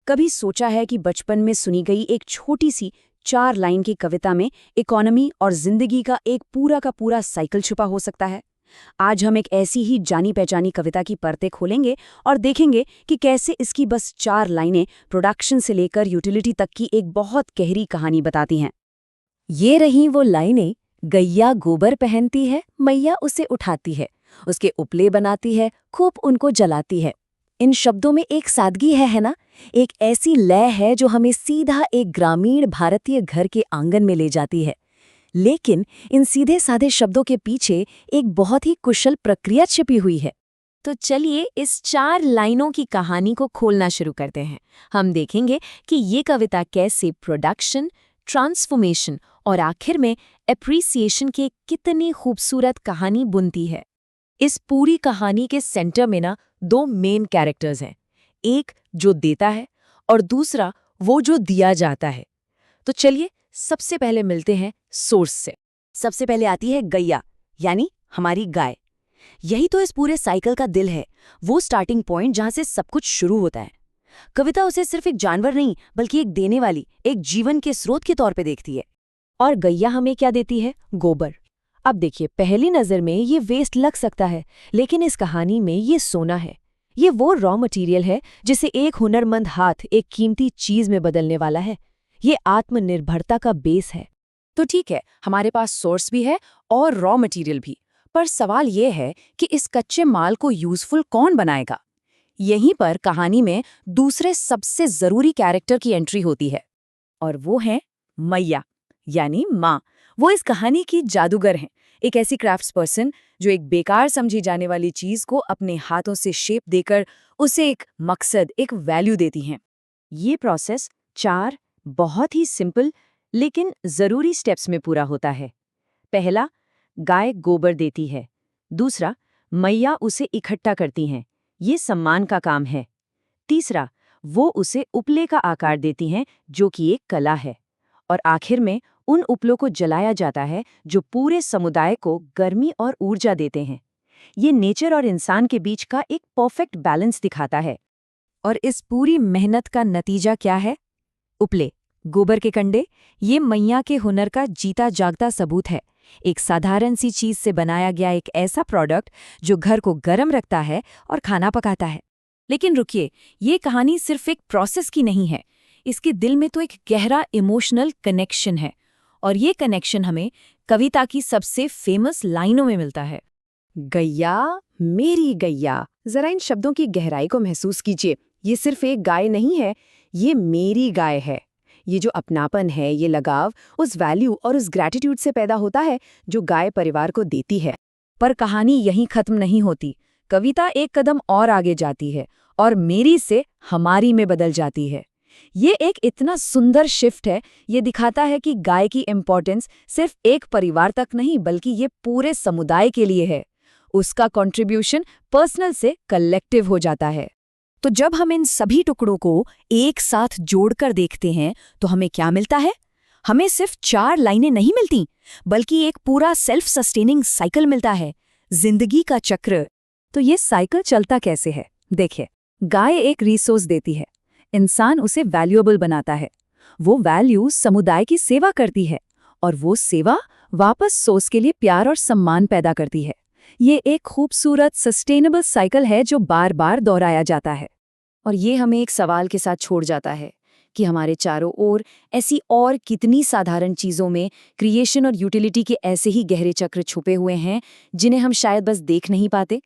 कभी सोचा है कि बचपन में सुनी गई एक छोटी सी 4 लाइन की कविता में इकोनॉमी और जिंदगी का एक पूरा का पूरा साइकिल छुपा हो सकता है? आज हम एक ऐसी ही जानी पहचानी कविता की परतें खोलेंगे और देखेंगे कि कैसे इसकी बस 4 लाइनें प्रोडक्शन से लेकर यूटिलिटी तक की एक बहुत गहरी कहानी बताती हैं। ये रही वो लाइनें। गैया गोबर पहनती है, मैया उसे उठाती है, उसके उपले बनाती है, खूब उनको जलाती है। इन शब्दों में एक सादगी है ना? एक ऐसी लय है जो हमें सीधा एक ग्रामीण भारतीय घर के आंगन में ले जाती है। लेकिन इन सीधे साधे शब्दों के पीछे एक बहुत ही कुशल प्रक्रिया छिपी हुई है। तो चलिए इस 4 लाइनों की कहानी को खोलना शुरू करते हैं। हम देखेंगे कि ये कविता कैसे प्रोडक्शन, ट्रांसफॉर्मेशन और आखिर में एप्रिसिएशन के कितनी खूबसूरत कहानी बुनती है। इस पूरी कहानी के सेंटर में ना 2 मेन कैरेक्टर्स हैं, एक जो देता है और दूसरा वो जो दिया जाता है। तो चलिए सबसे पहले मिलते हैं सोर्स से। सबसे पहले आती है गैया, यानी हमारी गाय। यही तो इस पूरे साइकिल का दिल है, वो स्टार्टिंग पॉइंट जहां से सब कुछ शुरू होता है। कविता उसे सिर्फ एक जानवर नहीं बल्कि एक देने वाली, एक जीवन के स्रोत के तौर पे देखती है। और गैया हमें क्या देती है? गोबर। अब देखिए, पहली नज़र में ये वेस्ट लग सकता है, लेकिन इस कहानी में ये सोना है। ये वो रॉ मटेरियल है जिसे एक हुनरमंद हाथ एक कीमती चीज में बदलने वाला है। ये आत्मनिर्भरता का बेस है। तो ठीक है, हमारे पास सोर्स भी है और रॉ मटेरियल भी, पर सवाल ये है कि इस कच्चे माल को यूजफुल कौन बनाएगा? यहीं पर कहानी में दूसरे सबसे जरूरी कैरेक्टर की एंट्री होती है, और वो है मैया, यानी माँ। वो इस कहानी की जादूगर हैं, एक ऐसी क्राफ्ट्स पर्सन जो एक बेकार समझी जाने वाली चीज को अपने हाथों से शेप देकर उसे एक मकसद, एक वैल्यू देती हैं। ये प्रोसेस 4 बहुत ही सिंपल लेकिन जरूरी स्टेप्स में पूरा होता है। पहला, गाय गोबर देती है। दूसरा, मैया उसे इकट्ठा करती हैं, ये सम्मान का काम है। तीसरा, वो उसे उपले का आकार देती हैं, जो कि एक कला है। और आखिर में उन उपलों को जलाया जाता है, जो पूरे समुदाय को गर्मी और ऊर्जा देते हैं। ये नेचर और इंसान के बीच का एक परफेक्ट बैलेंस दिखाता है। और इस पूरी मेहनत का नतीजा क्या है? उपले, गोबर के कंडे। ये मैया के हुनर का जीता जागता सबूत है। एक साधारण सी चीज से बनाया गया एक ऐसा प्रोडक्ट जो घर को गर्म रखता है और खाना पकाता है। लेकिन रुकिए, ये कहानी सिर्फ एक प्रोसेस की नहीं है। इसके दिल में तो एक गहरा इमोशनल कनेक्शन है, और ये कनेक्शन हमें कविता की सबसे फेमस लाइनों में मिलता है। गैया, मेरी गैया। जरा इन शब्दों की गहराई को महसूस कीजिए। ये सिर्फ एक गाय नहीं है, ये मेरी गाय है। ये जो अपनापन है, ये लगाव उस वैल्यू और उस ग्रैटिट्यूड से पैदा होता है जो गाय परिवार को देती है। पर कहानी यहीं खत्म नहीं होती। कविता एक कदम और आगे जाती है और मेरी से हमारी में बदल जाती है। ये एक इतना सुंदर शिफ्ट है। ये दिखाता है कि गाय की इम्पोर्टेंस सिर्फ एक परिवार तक नहीं बल्कि ये पूरे समुदाय के लिए है। उसका कंट्रीब्यूशन पर्सनल से कलेक्टिव हो जाता है। तो जब हम इन सभी टुकड़ों को एक साथ जोड़कर देखते हैं तो हमें क्या मिलता है? हमें सिर्फ 4 लाइनें नहीं मिलती, बल्कि एक पूरा सेल्फ सस्टेनिंग साइकिल मिलता है, जिंदगी का चक्र। तो ये साइकिल चलता कैसे है? देखिए, गाय एक रिसोर्स देती है, इंसान उसे वैल्यूएबल बनाता है, वो वैल्यू समुदाय की सेवा करती है, और वो सेवा वापस सोर्स के लिए प्यार और सम्मान पैदा करती है। ये एक खूबसूरत सस्टेनेबल साइकिल है जो बार बार दोहराया जाता है। और ये हमें एक सवाल के साथ छोड़ जाता है कि हमारे चारों ओर ऐसी और कितनी साधारण चीज़ों में क्रिएशन और यूटिलिटी के ऐसे ही गहरे चक्र छुपे हुए हैं जिन्हें हम शायद बस देख नहीं पाते।